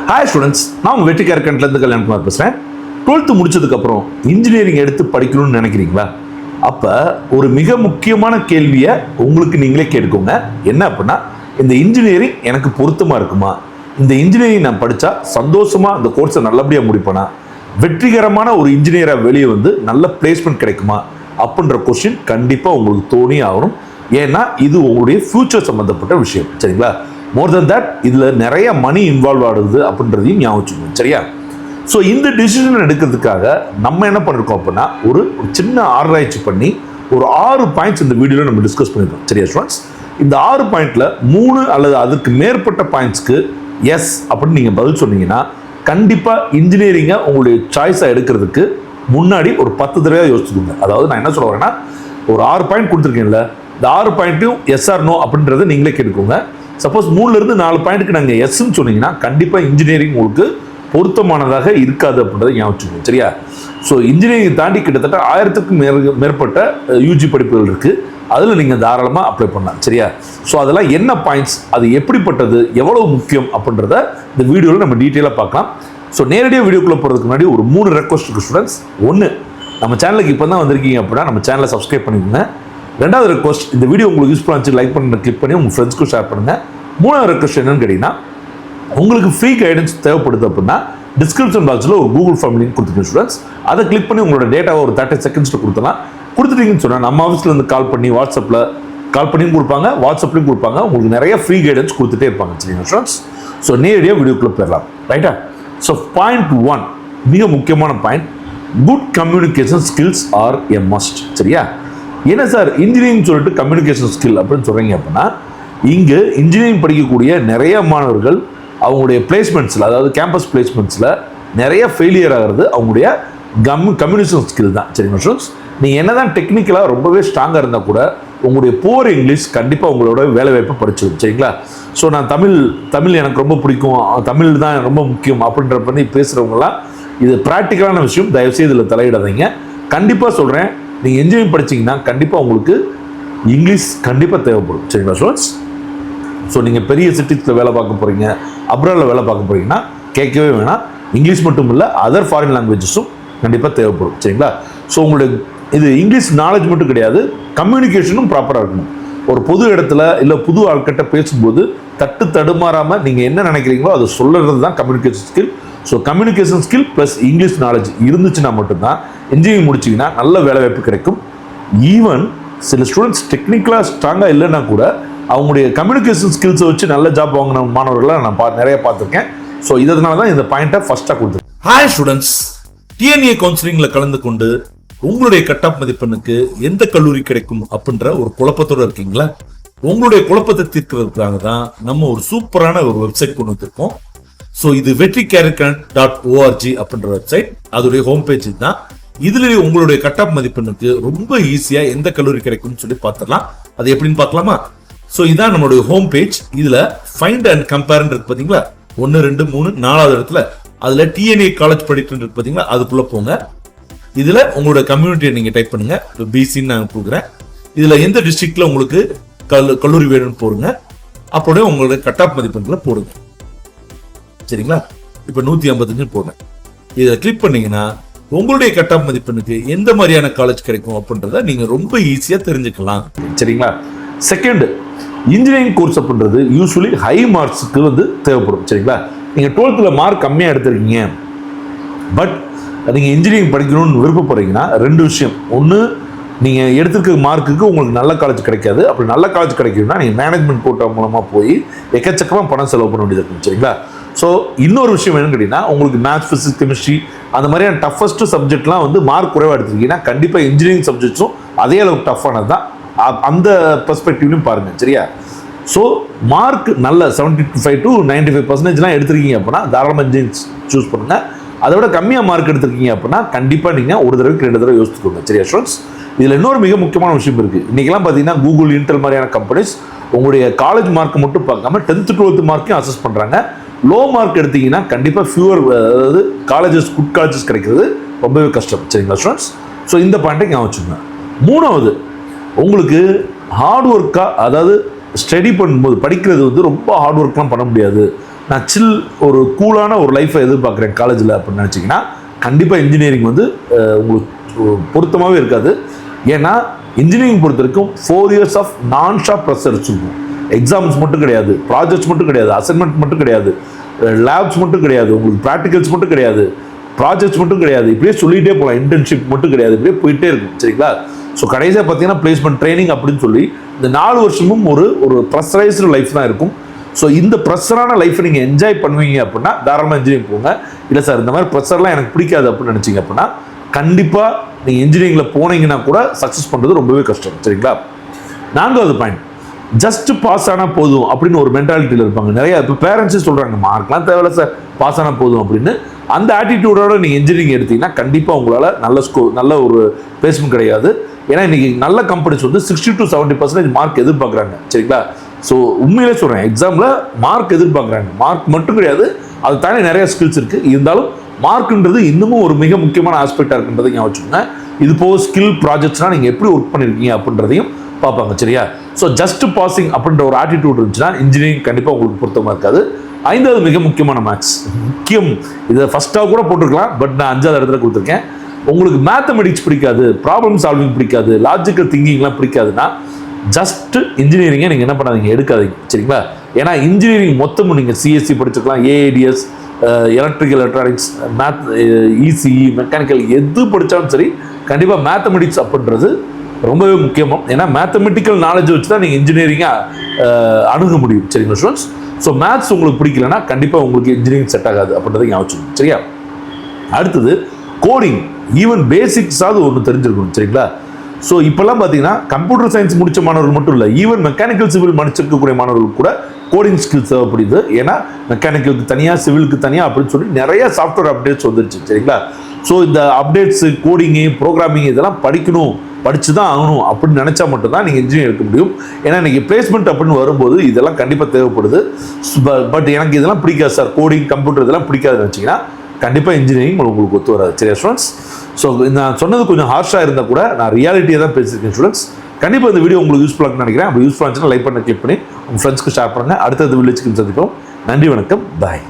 Hi students, நான் உங்கள் வெற்றிக்கார கண்ட்லேருந்து கல்யாணகுமார் பேசுகிறேன். 12th முடிச்சதுக்கப்புறம் இன்ஜினியரிங் எடுத்து படிக்கணும்னு நினைக்கிறீங்களா? அப்போ ஒரு மிக முக்கியமான கேள்வியை உங்களுக்கு நீங்களே கேட்டுக்கோங்க. என்ன அப்படின்னா, இந்த இன்ஜினியரிங் எனக்கு பொருத்தமாக இருக்குமா? இந்த இன்ஜினியரிங் நான் படித்தா சந்தோஷமாக அந்த கோர்ஸை நல்லபடியாக முடிப்பேனா? வெற்றிகரமான ஒரு இன்ஜினியராக வெளியே வந்து நல்ல பிளேஸ்மெண்ட் கிடைக்குமா அப்படின்ற கொஸ்டின் கண்டிப்பாக உங்களுக்கு தோணி ஆகணும். ஏன்னா இது உங்களுடைய ஃபியூச்சர் சம்மந்தப்பட்ட விஷயம். சரிங்களா? மோர் தென் தட் இதில் நிறைய மணி இன்வால்வ் ஆகுது அப்படின்றதையும் ஞாபகம் வச்சுக்கணும். சரியா? ஸோ இந்த டிசிஷன் எடுக்கிறதுக்காக நம்ம என்ன பண்ணிருக்கோம் அப்படின்னா, ஒரு சின்ன ஆராய்ச்சி பண்ணி ஒரு 6 பாயிண்ட்ஸ் இந்த வீடியோவில் நம்ம டிஸ்கஸ் பண்ணியிருக்கோம். சரியா ஸ்டூடெண்ட்ஸ்? இந்த 6 பாயிண்ட்ல 3 அல்லது அதுக்கு மேற்பட்ட பாயிண்ட்ஸ்க்கு எஸ் அப்படின்னு நீங்கள் பதில் சொன்னீங்கன்னா கண்டிப்பாக இன்ஜினியரிங்கை உங்களுடைய சாய்ஸாக எடுக்கிறதுக்கு முன்னாடி ஒரு 10 தடவை யோசிச்சுக்கோங்க. அதாவது நான் என்ன சொல்ல வரேன்னா, ஒரு 6 பாயிண்ட் கொடுத்துருக்கேன்ல, இந்த 6 பாயிண்ட்டையும் எஸ் ஆர் நோ அப்படின்றத நீங்களே கேட்டுக்கோங்க. சப்போஸ் 3லேருந்து 4 பாயிண்ட்டுக்கு நாங்கள் எஸ்ன்னு சொன்னீங்கன்னா கண்டிப்பாக இன்ஜினியரிங் உங்களுக்கு பொருத்தமானதாக இருக்காது அப்படின்றத ஞாபகம் வச்சுக்கோங்க. சரியா? ஸோ இன்ஜினியரிங் தாண்டி கிட்டத்தட்ட 1000க்கும் மேற்பட்ட யூஜி படிப்புகள் இருக்குது. அதில் நீங்கள் தாராளமாக அப்ளை பண்ணலாம். சரியா? ஸோ அதெல்லாம் என்ன பாயிண்ட்ஸ், அது எப்படிப்பட்டது, எவ்வளவு முக்கியம் அப்படின்றத இந்த வீடியோவில் நம்ம டீட்டெயிலாக பார்க்கலாம். ஸோ நேரடியாக வீடியோக்குள்ளே போகிறதுக்கு முன்னாடி ஒரு 3 ரெக்வஸ்ட் இருக்குது ஸ்டூடெண்ட்ஸ். 1, நம்ம சேனலுக்கு இப்போ தான் வந்திருக்கீங்க அப்படின்னா நம்ம சேனலை சப்ஸ்கிரைப் பண்ணிக்கோங்க. 2வது ரெக்வஸ்ட், இந்த வீடியோ உங்களுக்கு யூஸ்ஃபுல்லாக இருந்துச்சு லைக் பண்ணி கிளிக் பண்ணி உங்கள் ஃப்ரெண்ட்ஸ்க்கும் ஷேர் பண்ணுங்கள். 3வது ரெக்வஸ்ட் என்னன்னு கேட்டிங்கன்னா, உங்களுக்கு ஃப்ரீ கைடன்ஸ் தேவைப்படுது அப்படின்னா டிஸ்கிரிப்ஷன் பாக்ஸில் ஒரு கூகுள் ஃபார்ம் லிங்க் கொடுத்துருக்கேன் ஸ்டூடெண்ட்ஸ். அதை கிளிக் பண்ணி உங்களோட டேட்டாவை ஒரு 30 செகண்ட்ஸில் கொடுத்தலாம். கொடுத்துட்டீங்கன்னு சொன்னால் நம்ம ஆஃபீஸில் இருந்து கால் பண்ணி வாட்ஸ்அப்பில் கால் பண்ணியும் கொடுப்பாங்க, வாட்ஸ்அப்லையும் கொடுப்பாங்க. உங்களுக்கு நிறைய ஃப்ரீ கைடன்ஸ் கொடுத்துட்டே இருப்பாங்க. சரிங்க ஸ்டூடெண்ட்ஸ்? ஸோ நேரடியாக வீடியோக்குள்ளே போயிடலாம். ரைட்டா? ஸோ பாயிண்ட் 1, மிக முக்கியமான point, good communication skills are a must. சரியா? என்ன சார் இன்ஜினியரிங் சொல்லிட்டு கம்யூனிகேஷன் ஸ்கில் அப்படின்னு சொல்கிறீங்க அப்படின்னா, இங்கே இன்ஜினியரிங் படிக்கக்கூடிய நிறைய மாணவர்கள் அவங்களுடைய பிளேஸ்மெண்ட்ஸில், அதாவது கேம்பஸ் பிளேஸ்மெண்ட்ஸில் நிறைய ஃபெயிலியர் ஆகிறது அவங்களுடைய கம்யூனிகேஷன் ஸ்கில் தான். சரிங்களா ஸ்டூடெண்ட்ஸ்? நீங்கள் என்ன தான் டெக்னிக்கலாக ரொம்பவே ஸ்ட்ராங்காக இருந்தால் கூட உங்களுடைய புவர் இங்கிலீஷ் கண்டிப்பாக உங்களோட வேலை வாய்ப்பை படிச்சிடும். சரிங்களா? ஸோ நான் தமிழ் எனக்கு ரொம்ப பிடிக்கும், தமிழ் தான் ரொம்ப முக்கியம் அப்படின்ற பண்ணி பேசுகிறவங்களாம் இது ப்ராக்டிக்கலான விஷயம். தயவுசெய்து இதில் தலையிடாதீங்க. கண்டிப்பாக சொல்கிறேன், நீங்கள் இன்ஜினியரிங் படிச்சிங்கன்னா கண்டிப்பாக உங்களுக்கு இங்கிலீஷ் கண்டிப்பாக தேவைப்படும். சரிங்களா ஸ்டூடெண்ட்ஸ்? ஸோ நீங்கள் பெரிய சிட்டிஸில் வேலை பார்க்க போகிறீங்க, அப்ராடில் வேலை பார்க்க போகிறீங்கன்னா கேட்கவே வேணாம். இங்கிலீஷ் மட்டும் இல்லை, அதர் ஃபாரின் லாங்குவேஜஸும் கண்டிப்பாக தேவைப்படும். சரிங்களா? ஸோ உங்களுடைய இது இங்கிலீஷ் நாலேஜ் மட்டும் கிடையாது, கம்யூனிகேஷனும் ப்ராப்பராக இருக்கணும். ஒரு பொது இடத்துல இல்லை புது ஆட்கிட்ட பேசும்போது தடுமாறாமல் நீங்கள் என்ன நினைக்கிறீங்களோ அதை சொல்லுறது தான் communication skill. So communication skill plus English knowledge இருந்துச்சுன்னா மட்டும்தான் இன்ஜினியரிங் முடிச்சிங்கன்னா நல்ல வேலை வாய்ப்பு கிடைக்கும். ஈவன் சில ஸ்டூடெண்ட்ஸ் டெக்னிக்கலாக ஸ்ட்ராங்காக இல்லைன்னா கூட அவங்களுடைய கம்யூனிகேஷன் ஸ்கில்ஸை வச்சு நல்ல ஜாப் வாங்கின மாணவர்களை நான் நிறைய பார்த்துருக்கேன். ஸோ இதனால தான் இந்த பாயிண்ட்டை ஃபர்ஸ்ட்டாக கொடுத்துருக்கேன். ஹாய் ஸ்டூடெண்ட்ஸ், டிஎன்ஏ கவுன்சிலிங்கில் கலந்து கொண்டு உங்களுடைய கட்டாப் மதிப்பெண்ணுக்கு எந்த கல்லூரி கிடைக்கும் அப்படின்ற ஒரு குழப்பத்தோடு இருக்கீங்களா? உங்களுடைய குழப்பத்தை தீர்க்கிறதுக்காக தான் நம்ம ஒரு சூப்பரான ஒரு வெப்சைட் கொண்டு வந்திருக்கோம். ஸோ இது vetricareer.org அப்படின்ற வெப்சைட், அதோடைய ஹோம் பேஜ் தான். இதுல உங்களுடைய கட்டாப் மதிப்பெண்ணுக்கு ரொம்ப ஈஸியா எந்த கல்லூரி கிடைக்கும்னு சொல்லி பார்த்துடலாம். அது எப்படின்னு பார்க்கலாமா? ஸோ இதான் நம்மளுடைய ஹோம் பேஜ். இதுல ஃபைண்ட் அண்ட் கம்பேர் இருக்கு பாத்தீங்களா, 1, 2, 3, 4வது இடத்துல அதுல டிஎன்ஏ காலேஜ் படிட்டு இருக்கு பாத்தீங்களா, அதுக்குள்ள போங்க. இதுல உங்களோட கம்யூனிட்டியை நீங்க டைப் பண்ணுங்க. பிசின்னு நான் கொடுக்குறேன். இதுல எந்த டிஸ்ட்ரிக்ட்ல உங்களுக்கு கல்லூரி வேணும்னு போடுங்க. அப்படியே உங்களுடைய கட்டாப் மதிப்பெண்களை போடுங்க. சரிங்களா? இப்ப 155 போடுங்க. இதை கிளிக் பண்ணீங்கன்னா உங்களுடைய கட்டாப் மதிப்பெண்ணுக்கு எந்த மாதிரியான காலேஜ் கிடைக்கும் அப்படின்றத நீங்க ரொம்ப ஈஸியா தெரிஞ்சுக்கலாம். சரிங்களா? செகண்ட், இன்ஜினியரிங் கோர்ஸ் அப்படின்றது யூஸ்வலி ஹை மார்க்ஸுக்கு வந்து தேவைப்படும். சரிங்களா? நீங்க 12th மார்க் கம்மியாக எடுத்திருக்கீங்க, பட் நீங்கள் இன்ஜினியரிங் படிக்கணும்னு விருப்பப்படுறீங்கன்னா 2 விஷயம். ஒன்று, நீங்கள் எடுத்துருக்க மார்க்குக்கு உங்களுக்கு நல்ல காலேஜ் கிடைக்காது. அப்படி நல்ல காலேஜ் கிடைக்கணும்னா நீங்கள் மேனேஜ்மெண்ட் கோட்டா மூலமாக போய் எக்கச்சக்கமாக பணம் செலவு பண்ண வேண்டியது இருக்கும். சரிங்களா? ஸோ இன்னொரு விஷயம் என்னன்னு கேட்டிங்கன்னா, உங்களுக்கு மேத்ஸ், ஃபிசிக்ஸ், கெமிஸ்ட்ரி அந்த மாதிரியான டஃபஸ்ட் சப்ஜெக்ட்லாம் வந்து மார்க் குறைவாக எடுத்துருக்கீங்கன்னா கண்டிப்பாக இன்ஜினியரிங் சப்ஜெக்ட்ஸும் அதே அளவுக்கு டஃப்பானது தான். அந்த பெர்ஸ்பெக்டிவ்லையும் பாருங்கள். சரியா? ஸோ மார்க் நல்ல 75 to 95% எடுத்திருக்கீங்க அப்படின்னா தாராளமாக இன்ஜினியரிங் சூஸ் பண்ணுங்கள். அதை விட கம்மியாக மார்க் எடுத்திருக்கீங்க அப்படின்னா கண்டிப்பாக நீங்கள் ஒரு தடவைக்கு 2 தடவை யோசிச்சுக்கோங்க. சரியா ஸ்டூடெண்ட்ஸ்? இதில் இன்னொரு மிக முக்கியமான விஷயம் இருக்குது. இன்றைக்கெல்லாம் பார்த்தீங்கன்னா கூகுள், இன்டெல் மாதிரியான கம்பெனிஸ் உங்களுடைய காலேஜ் மார்க்கை மட்டும் பார்க்காம 10th 12th மார்க்கையும் அசஸ் பண்ணுறாங்க. லோ மார்க் எடுத்தீங்கன்னா கண்டிப்பாக அதாவது காலேஜஸ், குட் காலேஜஸ் கிடைக்கிறது ரொம்பவே கஷ்டம். சரிங்களா ஸ்டூடெண்ட்ஸ்? ஸோ இந்த பாயிண்ட்டை ஞாபகம் வச்சுக்கோங்க. 3வது, உங்களுக்கு ஹார்ட் ஒர்க்காக, அதாவது ஸ்டடி பண்ணும்போது படிக்கிறது வந்து ரொம்ப ஹார்ட் ஒர்க்லாம் பண்ண முடியாது, நான் ஒரு கூலான ஒரு லைஃப்பை எதிர்பார்க்குறேன் காலேஜில் அப்படின்னு நினச்சிங்கன்னா கண்டிப்பாக இன்ஜினியரிங் வந்து உங்களுக்கு பொருத்தமாகவே இருக்காது. ஏன்னா இன்ஜினியரிங் பொறுத்த வரைக்கும் 4 years ஆஃப் நான் ஸ்டாப் ப்ரெஷர் இருக்கும். எக்ஸாம்ஸ் மட்டும் கிடையாது, ப்ராஜெக்ட்ஸ் மட்டும் கிடையாது, அசைன்மெண்ட் மட்டும் கிடையாது, லேப்ஸ் மட்டும் கிடையாது, உங்களுக்கு ப்ராக்டிகல்ஸ் மட்டும் கிடையாது, ப்ராஜெக்ட்ஸ் மட்டும் கிடையாது, இப்படியே சொல்லிகிட்டே போகலாம். இன்டர்ன்ஷிப் மட்டும் கிடையாது, இப்படியே போயிட்டே இருக்கும். சரிங்களா? ஸோ கடைசியாக பார்த்தீங்கன்னா பிளேஸ்மெண்ட் ட்ரைனிங் அப்படின்னு சொல்லி இந்த 4 வருஷமும் ஒரு ப்ரெஷரைஸ்டு லைஃப் தான் இருக்கும். ஸோ இந்த ப்ரெஷரான லைஃப்பை நீங்கள் என்ஜாய் பண்ணுவீங்க அப்படின்னா தாராளமாக இன்ஜினியரிங் போங்க. இல்லை சார் இந்த மாதிரி ப்ரெஷர்லாம் எனக்கு பிடிக்காது அப்படின்னு நினச்சிங்க அப்படின்னா கண்டிப்பாக நீங்கள் இன்ஜினியரிங்கில் போனீங்கன்னா கூட சக்ஸஸ் பண்ணுறது ரொம்பவே கஷ்டம். சரிங்களா? 4வது பாயிண்ட், ஜஸ்ட் பாஸ் ஆனால் போதும் அப்படின்னு ஒரு மென்டாலிட்டியில் இருப்பாங்க நிறைய. இப்போ பேரண்ட்ஸே சொல்கிறாங்க மார்க்லாம் தேவையில்ல சார், பாஸ் ஆனால் போதும் அப்படின்னு. அந்த ஆட்டிடியூடோட நீங்கள் இன்ஜினியரிங் எடுத்தீங்கன்னா கண்டிப்பாக உங்களால் நல்ல ஒரு பிளேஸ்மெண்ட் கிடையாது. ஏன்னா இன்றைக்கி நல்ல கம்பெனிஸ் வந்து 60 to 70% மார்க் எதிர்பார்க்குறாங்க. சரிங்களா? ஸோ உண்மையிலே சொல்கிறேன், எக்ஸாமில் மார்க் எதிர்பார்க்குறாங்க. மார்க் மட்டும் கிடையாது, அது தானே நிறைய ஸ்கில்ஸ் இருக்குது. இருந்தாலும் மார்க்குன்றது இன்னமும் ஒரு மிக முக்கியமான ஆஸ்பெக்டாக இருக்குன்றதை ஞாபகம் வச்சுக்கோங்க. இது போக ஸ்கில் ப்ராஜெக்ட்ஸ்னால் நீங்கள் எப்படி ஒர்க் பண்ணியிருக்கீங்க அப்படின்றதையும் பார்ப்பாங்க. சரியா? ஸோ ஜஸ்ட் பாசிங் அப்படின்ற ஒரு ஆட்டிடியூட் இருந்துச்சுன்னா இன்ஜினியரிங் கண்டிப்பாக உங்களுக்கு பொருத்தமாக இருக்காது. 5வது மிக முக்கியமான மேக்ஸ் முக்கியம். இதை ஃபஸ்ட்டாக கூட போட்டிருக்கலாம், பட் நான் 5வது இடத்துல கொடுத்துருக்கேன். உங்களுக்கு மேத்தமெட்டிக்ஸ் பிடிக்காது, ப்ராப்ளம் சால்விங் பிடிக்காது, லாஜிக்கல் திங்கிங்லாம் பிடிக்காதுன்னா ஜஸ்ட் இன்ஜினியரிங்கை நீங்கள் என்ன பண்ணாதீங்க, எடுக்காதீங்க. சரிங்களா? ஏன்னா இன்ஜினியரிங் மொத்தமும் நீங்கள் சிஎஸ்சி படிச்சுக்கலாம், ஏஏடிஎஸ், எலக்ட்ரிக்கல் எலக்ட்ரானிக்ஸ், இசிஇ, மெக்கானிக்கல் எது படித்தாலும் சரி கண்டிப்பாக மேத்தமெட்டிக்ஸ் அப்படின்றது ரொம்பவே முக்கியமாக. ஏன்னா மேத்தமெட்டிக்கல் நாலேஜ் வச்சு தான் நீங்கள் இன்ஜினியரிங்கை அணுக முடியும். சரிங்களா ஸ்டூடெண்ட்ஸ்? ஸோ மேத்ஸ் உங்களுக்கு பிடிக்கலன்னா கண்டிப்பாக உங்களுக்கு இன்ஜினியரிங் செட் ஆகாது அப்படின்றத ஞாபகம். சரியா? அடுத்தது கோடிங், ஈவன் பேசிக்ஸாவது ஒன்று தெரிஞ்சிருக்கணும். சரிங்களா? ஸோ இப்போல்லாம் பார்த்தீங்கன்னா கம்ப்யூட்டர் சயின்ஸ் முடித்த மாணவர்கள் மட்டும் இல்லை, ஈவன் மெக்கானிக்கல் சிவில் படிச்சிருக்கக்கூடிய மாணவர்கள் கூட கோடிங் ஸ்கில்ஸ் தேவைப்படுது. ஏன்னா மெக்கானிக்கலுக்கு தனியாக, சிவிலுக்கு தனியாக அப்படின்னு சொல்லி நிறைய சாஃப்ட்வேர் அப்டேட்ஸ் வந்துருச்சு. சரிங்களா? ஸோ இந்த அப்டேட்ஸு, கோடிங்கு, ப்ரோக்ராமிங் இதெல்லாம் படித்து தான் ஆகணும் அப்படின்னு நினச்சா மட்டும்தான் நீங்கள் இன்ஜினியர் எடுக்க முடியும். ஏன்னா இன்றைக்கி பிளேஸ்மெண்ட் அப்படின்னு வரும்போது இதெல்லாம் கண்டிப்பாக தேவைப்படுது. பட் எனக்கு இதெல்லாம் பிடிக்காது சார், கோடிங், கம்ப்யூட்டர் இதெல்லாம் பிடிக்காதுன்னு வச்சிங்கன்னா கண்டிப்பாக இன்ஜினியரிங் உங்களுக்கு ஒத்து வராது. சரியா ஸ்டூடெண்ட்ஸ்? ஸோ நான் சொன்னது கொஞ்சம் ஹார்ஷாக இருந்தால் கூட நான் ரியாலிட்டியாக தான் பேசியிருக்கேன் ஸ்டூடெண்ட்ஸ். கண்டிப்பாக இந்த வீடியோ உங்களுக்கு யூஸ்ஃபுல்லாக நினைக்கிறேன். அப்படி யூஸ்ஃபுல்லாக இருந்துச்சுன்னா லைக் பண்ண கிளிக் பண்ணி உங்கள் ஃப்ரெண்ட்ஸ்க்கு ஷேர் பண்ணுங்கள். அடுத்தது வில்லேஜ்க்கு சந்திப்போம். நன்றி, வணக்கம், பாய்.